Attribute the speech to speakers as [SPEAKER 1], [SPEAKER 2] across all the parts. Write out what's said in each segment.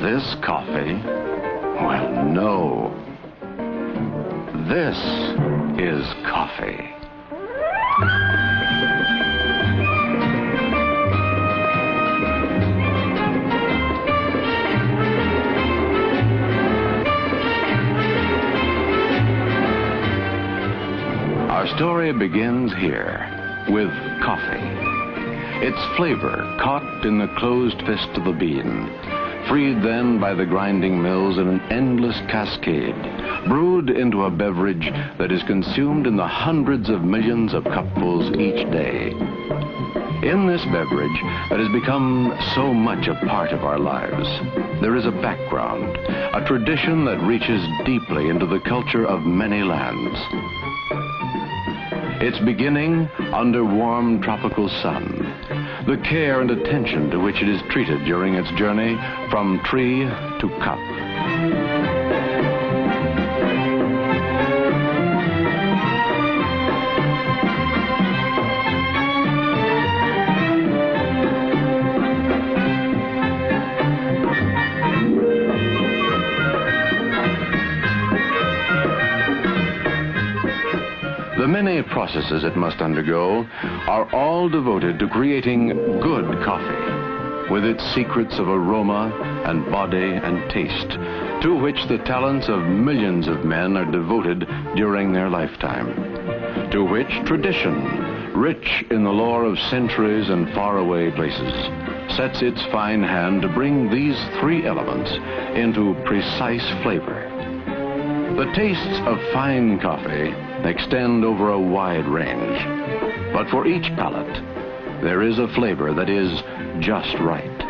[SPEAKER 1] this coffee? Well, no. This is coffee. Our story begins here with coffee. Its flavor caught in the closed fist of the bean, freed then by the grinding mills in an endless cascade, brewed into a beverage that is consumed in the hundreds of millions of cupfuls each day. In this beverage that has become so much a part of our lives, there is a background, a tradition that reaches deeply into the culture of many lands. Its beginning under warm tropical sun, the care and attention to which it is treated during its journey from tree to cup. The many processes it must undergo are all devoted to creating good coffee, with its secrets of aroma and body and taste, to which the talents of millions of men are devoted during their lifetime, to which tradition, rich in the lore of centuries and faraway places, sets its fine hand to bring these three elements into precise flavor. The tastes of fine coffee extend over a wide range, but for each palate, there is a flavor that is just right.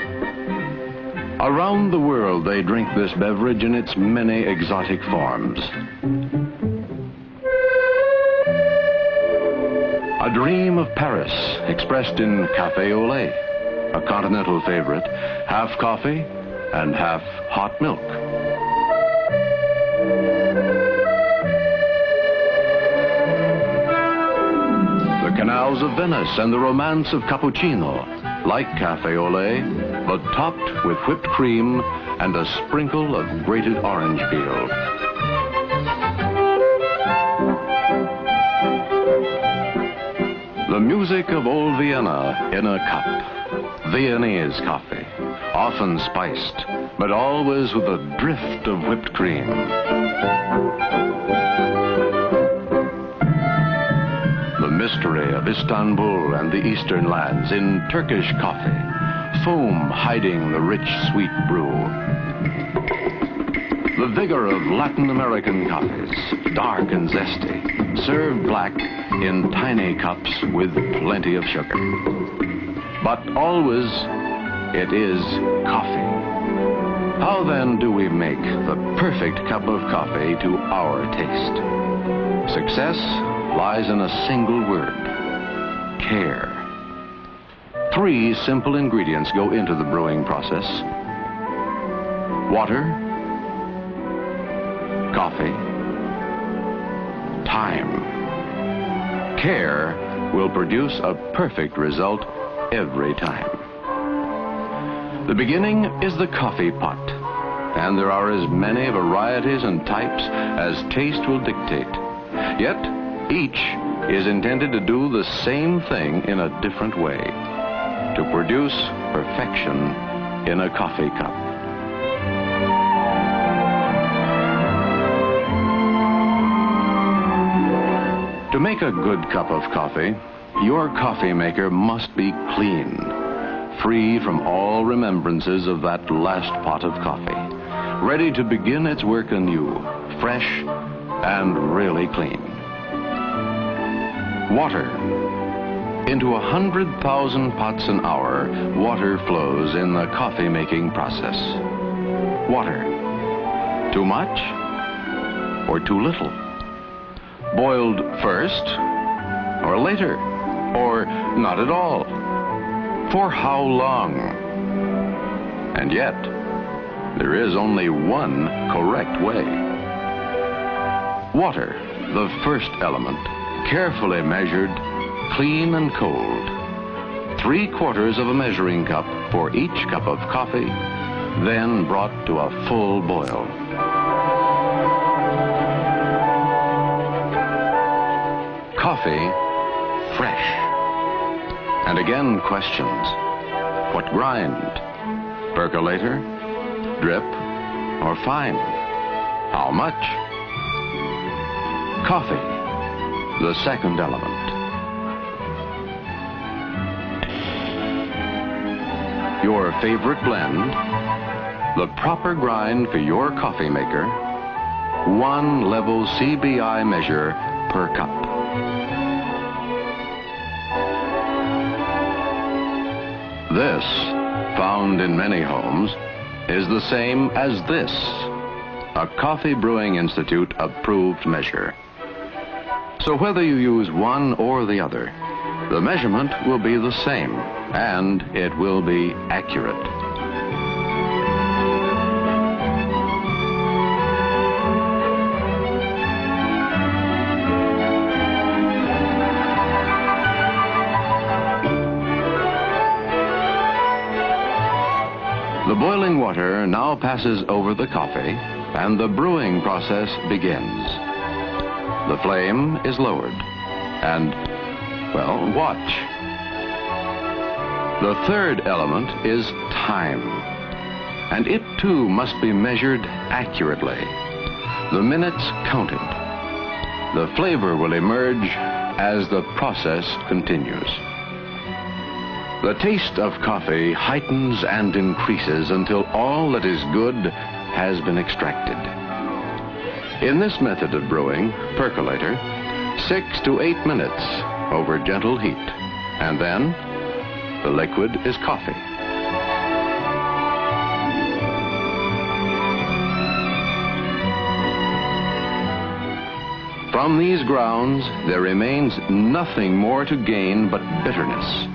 [SPEAKER 1] Around the world, they drink this beverage in its many exotic forms. A dream of Paris, expressed in café au lait, a continental favorite, half coffee and half hot milk. Canals of Venice and the romance of cappuccino, like café au lait, but topped with whipped cream and a sprinkle of grated orange peel. The music of old Vienna in a cup. Viennese coffee, often spiced, but always with a drift of whipped cream. Mystery of Istanbul and the eastern lands in Turkish coffee, foam hiding the rich, sweet brew. The vigor of Latin American coffees, dark and zesty, served black in tiny cups with plenty of sugar. But always, it is coffee. How then do we make the perfect cup of coffee to our taste? Success lies in a single word: care. Three simple ingredients go into the brewing process: water, coffee, time. Care will produce a perfect result every time. The beginning is the coffee pot, and there are as many varieties and types as taste will dictate. Yet, each is intended to do the same thing in a different way, to produce perfection in a coffee cup. To make a good cup of coffee, your coffee maker must be clean, free from all remembrances of that last pot of coffee, ready to begin its work anew, fresh and really clean. Water. Into 100,000 pots an hour, water flows in the coffee-making process. Water. Too much or too little? Boiled first or later? Or not at all? For how long? And yet, there is only one correct way. Water, the first element, carefully measured, clean and cold. 3/4 of a measuring cup for each cup of coffee, then brought to a full boil. Coffee, fresh. And again questions. What grind? Percolator? Drip? Or fine? How much? Coffee, the second element. Your favorite blend, the proper grind for your coffee maker, one level CBI measure per cup. This, found in many homes, is the same as this, a Coffee Brewing Institute approved measure. So whether you use one or the other, the measurement will be the same, and it will be accurate. The boiling water now passes over the coffee, and the brewing process begins. The flame is lowered, and, well, watch. The third element is time, and it too must be measured accurately. The minutes counted. The flavor will emerge as the process continues. The taste of coffee heightens and increases until all that is good has been extracted. In this method of brewing, percolator, 6 to 8 minutes over gentle heat, and then the liquid is coffee. From these grounds, there remains nothing more to gain but bitterness.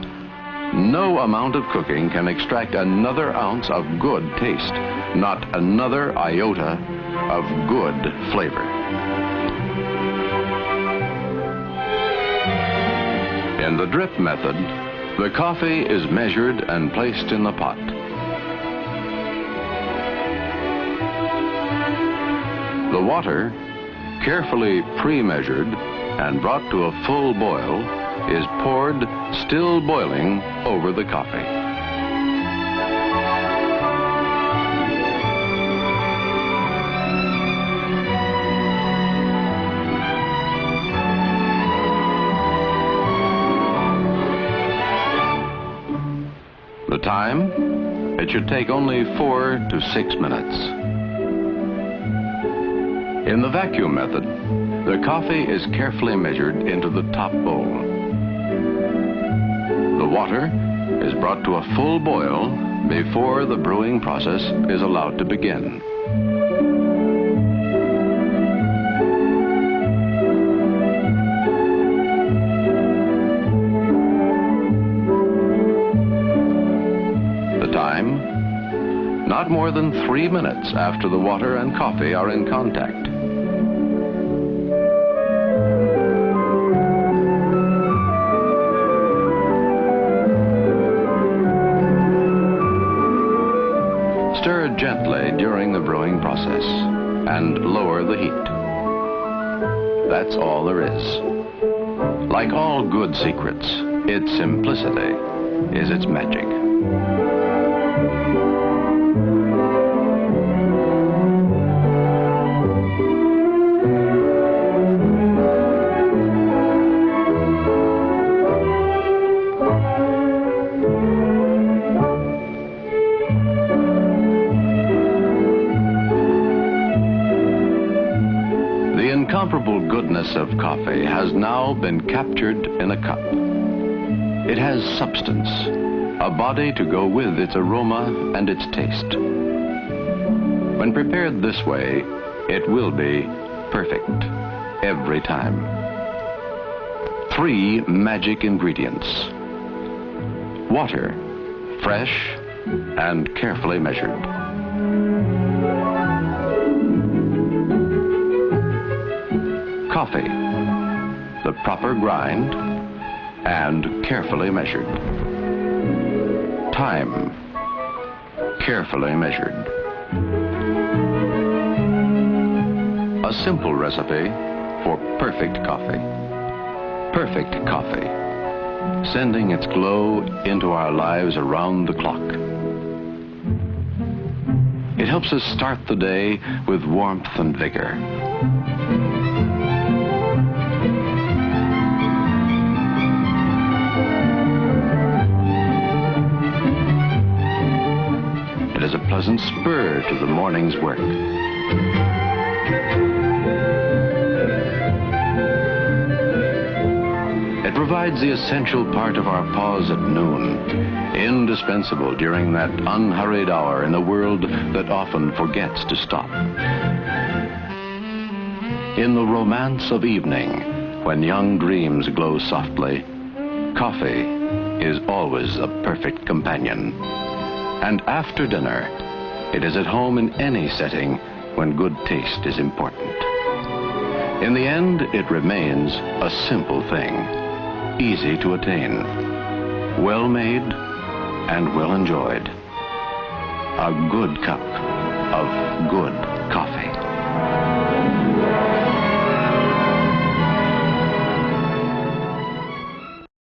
[SPEAKER 1] No amount of cooking can extract another ounce of good taste, not another iota of good flavor. In the drip method, the coffee is measured and placed in the pot. The water, carefully pre-measured and brought to a full boil, is poured, still boiling, over the coffee. The time? It should take only 4 to 6 minutes. In the vacuum method, the coffee is carefully measured into the top bowl. The water is brought to a full boil before the brewing process is allowed to begin. The time? Not more than 3 minutes after the water and coffee are in contact. Stir gently during the brewing process and lower the heat. That's all there is. Like all good secrets, its simplicity is its magic. The incomparable goodness of coffee has now been captured in a cup. It has substance, a body to go with its aroma and its taste. When prepared this way, it will be perfect every time. 3 magic ingredients. Water, fresh and carefully measured. Coffee, the proper grind and carefully measured. Time, carefully measured. A simple recipe for perfect coffee. Perfect coffee, sending its glow into our lives around the clock. It helps us start the day with warmth and vigor. It is a pleasant spur to the morning's work. It provides the essential part of our pause at noon, indispensable during that unhurried hour in a world that often forgets to stop. In the romance of evening, when young dreams glow softly, coffee is always a perfect companion. And after dinner, it is at home in any setting when good taste is important. In the end, it remains a simple thing, easy to attain, well made and well enjoyed. A good cup of good coffee.